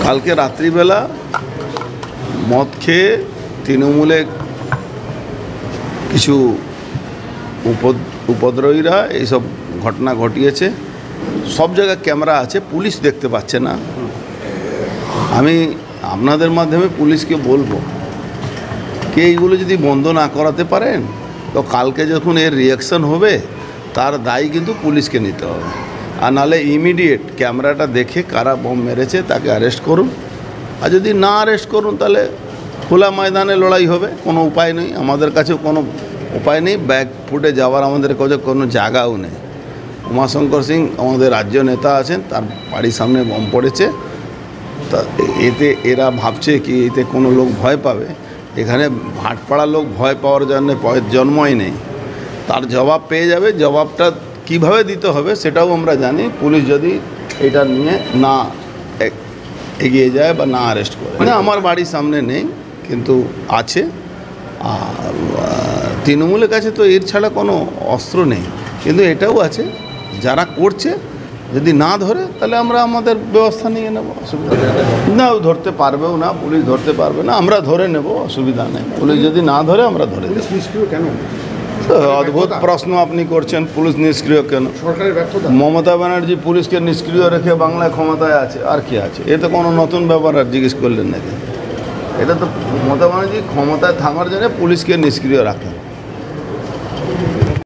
কালকে রাত্রিবেলা মদ খেয়ে তৃণমূলে কিছু উপদ্রবীরা এইসব ঘটনা ঘটিয়েছে। সব জায়গায় ক্যামেরা আছে, পুলিশ দেখতে পাচ্ছে না। আমি আপনাদের মাধ্যমে পুলিশকে বলবো কি এইগুলো যদি বন্ধ না করাতে পারেন তো কালকে যখন এর রিয়াকশন হবে তার দায়ী কিন্তু পুলিশকে নিতে হবে। আর নাহলে ইমিডিয়েট ক্যামেরাটা দেখে কারা বোম মেরেছে তাকে অ্যারেস্ট করুন। আর যদি না অ্যারেস্ট করুন তাহলে খোলা ময়দানে লড়াই হবে। কোনো উপায় নেই, আমাদের কাছেও কোনো উপায় নেই। ব্যাক ফুটে যাওয়ার আমাদের কাছে কোনো জায়গাও নেই। উমাশঙ্কর সিং আমাদের রাজ্য নেতা আছেন, তার বাড়ির সামনে বোম পড়েছে। তা এতে এরা ভাবছে কি এতে কোনো লোক ভয় পাবে। এখানে ভাটপাড়া লোক ভয় পাওয়ার জন্য জন্মই নেই। তার জবাব পেয়ে যাবে। জবাবটা কিভাবে দিতে হবে সেটাও আমরা জানি। পুলিশ যদি এটা নিয়ে না এগিয়ে যায় বা না অ্যারেস্ট করে। মানে আমার বাড়ির সামনে নেই কিন্তু আছে। আর তৃণমূলের কাছে তো এর ছাড়া কোনো অস্ত্র নেই, কিন্তু এটাও আছে। যারা করছে যদি না ধরে তাহলে আমরা আমাদের ব্যবস্থা নিয়ে নেব, অসুবিধা না। ধরতে পারবেও না, পুলিশ ধরতে পারবে না, আমরা ধরে নেব, অসুবিধা নেই। পুলিশ যদি না ধরে আমরা ধরে দেব। নিষ্ক্রিয় কেন? অদ্ভুত প্রশ্ন আপনি করছেন। পুলিশ নিষ্ক্রিয় কেন? সরকারের ব্যর্থতা। মমতা ব্যানার্জি পুলিশকে নিষ্ক্রিয় রেখে বাংলায় ক্ষমতায় আছে, আর কি আছে? এ তো কোনো নতুন ব্যাপার আর জিজ্ঞেস করলেন নাকি? এটা তো মমতা ব্যানার্জি ক্ষমতায় থাকার জন্য পুলিশকে নিষ্ক্রিয় রাখেন।